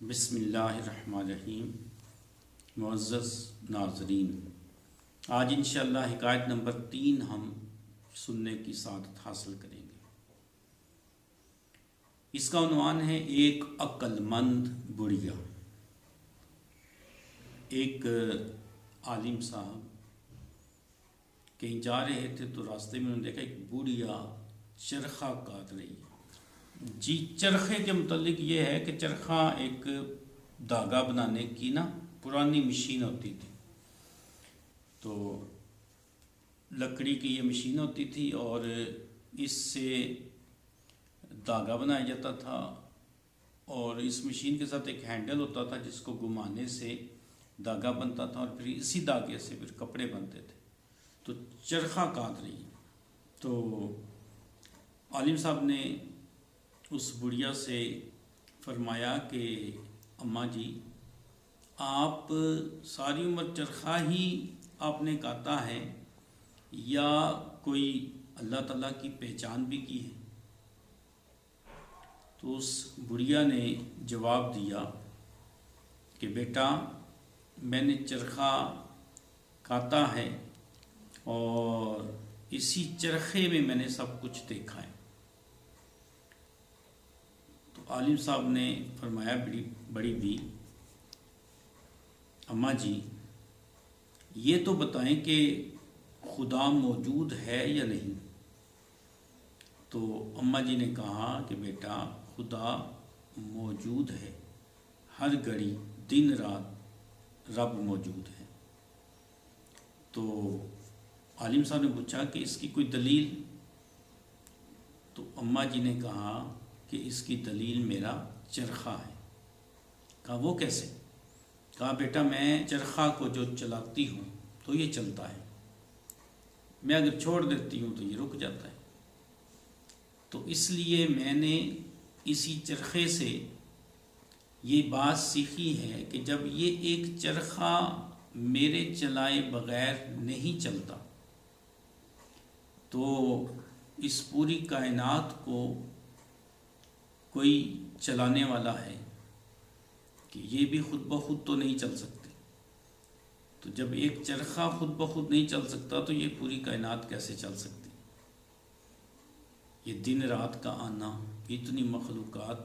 بسم اللہ الرحمن الرحیم۔ معزز ناظرین، آج انشاءاللہ حکایت نمبر 3 ہم سننے کی سعادت حاصل کریں گے۔ اس کا عنوان ہے ایک عقل مند بڑھیا۔ ایک عالم صاحب کہیں جا رہے تھے تو راستے میں انہوں نے دیکھا ایک بڑھیا چرخہ کاٹ رہی ہے۔ جی، چرخے کے متعلق یہ ہے کہ چرخہ ایک دھاگا بنانے کی پرانی مشین ہوتی تھی۔ تو لکڑی کی یہ مشین ہوتی تھی اور اس سے دھاگا بنایا جاتا تھا، اور اس مشین کے ساتھ ایک ہینڈل ہوتا تھا جس کو گھمانے سے دھاگا بنتا تھا، اور پھر اسی دھاگے سے پھر کپڑے بنتے تھے۔ تو چرخہ کاٹ رہی ہے، تو عالم صاحب نے اس بڑھیا سے فرمایا کہ اماں جی، آپ ساری عمر چرخہ ہی آپ نے کاتا ہے یا کوئی اللہ تعالیٰ کی پہچان بھی کی ہے؟ تو اس بڑھیا نے جواب دیا کہ بیٹا، میں نے چرخہ کاتا ہے اور اسی چرخے میں نے سب کچھ دیکھا ہے۔ تو عالم صاحب نے فرمایا بڑی بھی اماں جی، یہ تو بتائیں کہ خدا موجود ہے یا نہیں؟ تو اماں جی نے کہا کہ بیٹا، خدا موجود ہے، ہر گھڑی دن رات رب موجود ہے۔ تو عالم صاحب نے پوچھا کہ اس کی کوئی دلیل؟ تو اماں جی نے کہا کہ اس کی دلیل میرا چرخہ ہے۔ کہا وہ کیسے؟ کہا بیٹا، میں چرخہ کو جو چلاتی ہوں تو یہ چلتا ہے، میں اگر چھوڑ دیتی ہوں تو یہ رک جاتا ہے۔ تو اس لیے میں نے اسی چرخے سے یہ بات سیکھی ہے کہ جب یہ ایک چرخہ میرے چلائے بغیر نہیں چلتا تو اس پوری کائنات کو کوئی چلانے والا ہے کہ یہ بھی خود بخود تو نہیں چل سکتے۔ تو جب ایک چرخہ خود بخود نہیں چل سکتا تو یہ پوری کائنات کیسے چل سکتی؟ یہ دن رات کا آنا، اتنی مخلوقات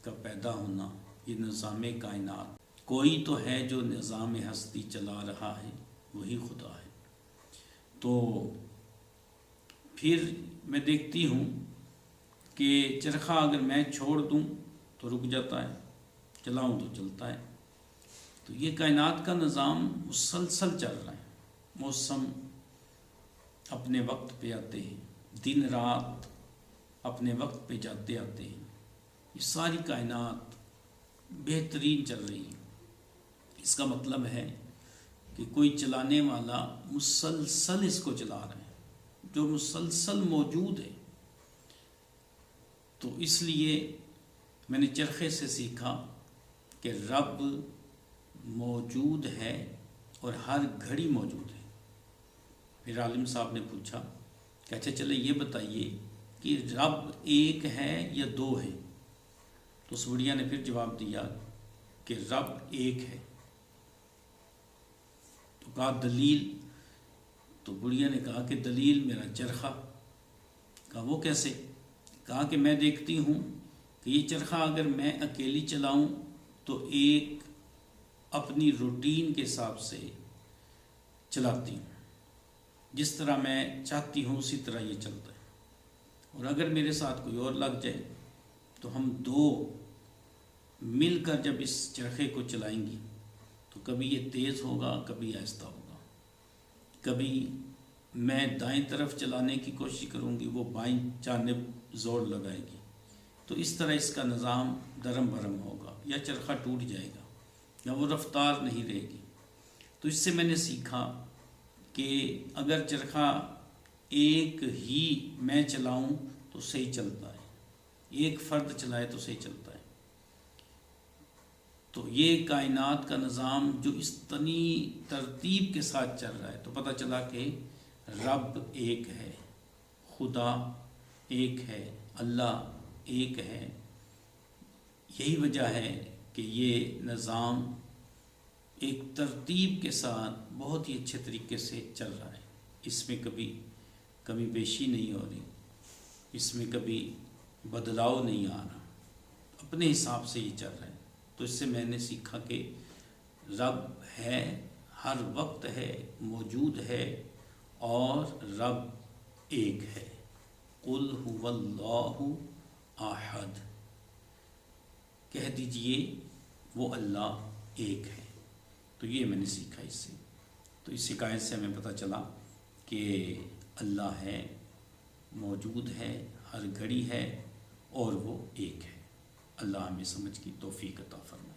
کا پیدا ہونا، یہ نظام کائنات، کوئی تو ہے جو نظام ہستی چلا رہا ہے، وہی خدا ہے۔ تو پھر میں دیکھتی ہوں کہ چرخہ اگر میں چھوڑ دوں تو رک جاتا ہے، چلاؤں تو چلتا ہے۔ تو یہ کائنات کا نظام مسلسل چل رہا ہے، موسم اپنے وقت پہ آتے ہیں، دن رات اپنے وقت پہ جاتے آتے ہیں، یہ ساری کائنات بہترین چل رہی ہے۔ اس کا مطلب ہے کہ کوئی چلانے والا مسلسل اس کو چلا رہا ہے، جو مسلسل موجود ہے۔ تو اس لیے میں نے چرخے سے سیکھا کہ رب موجود ہے اور ہر گھڑی موجود ہے۔ پھر عالم صاحب نے پوچھا کہ اچھا چلے یہ بتائیے کہ رب ایک ہے یا دو ہے؟ تو اس بڑھیا نے پھر جواب دیا کہ رب ایک ہے۔ تو کہا دلیل؟ تو بڑھیا نے کہا کہ دلیل میرا چرخہ۔ کہا وہ کیسے؟ کہا کہ میں دیکھتی ہوں کہ یہ چرخہ اگر میں اکیلی چلاؤں تو ایک اپنی روٹین کے حساب سے چلاتی ہوں، جس طرح میں چاہتی ہوں اسی طرح یہ چلتا ہے۔ اور اگر میرے ساتھ کوئی اور لگ جائے تو ہم دو مل کر جب اس چرخے کو چلائیں گی تو کبھی یہ تیز ہوگا، کبھی آہستہ ہوگا، کبھی میں دائیں طرف چلانے کی کوشش کروں گی، وہ بائیں جانب زور لگائے گی۔ تو اس طرح اس کا نظام درم برم ہوگا، یا چرخہ ٹوٹ جائے گا یا وہ رفتار نہیں رہے گی۔ تو اس سے میں نے سیکھا کہ اگر چرخہ ایک ہی میں چلاؤں تو صحیح چلتا ہے، ایک فرد چلائے تو صحیح چلتا ہے۔ تو یہ کائنات کا نظام جو اس تنی ترتیب کے ساتھ چل رہا ہے، تو پتہ چلا کہ رب ایک ہے، خدا ایک ہے، اللہ ایک ہے۔ یہی وجہ ہے کہ یہ نظام ایک ترتیب کے ساتھ بہت ہی اچھے طریقے سے چل رہا ہے، اس میں کبھی کمی بیشی نہیں ہو رہی، اس میں کبھی بدلاؤ نہیں آ رہا، اپنے حساب سے یہ چل رہا ہے۔ تو اس سے میں نے سیکھا کہ رب ہے، ہر وقت ہے، موجود ہے، اور رب ایک ہے۔ قل هو اللہ احد، کہہ دیجئے وہ اللہ ایک ہے۔ تو یہ میں نے سیکھا اس سے۔ تو اس حکایت سے ہمیں پتہ چلا کہ اللہ ہے، موجود ہے، ہر گھڑی ہے، اور وہ ایک ہے۔ اللہ ہمیں سمجھ کی توفیق عطا فرمائے۔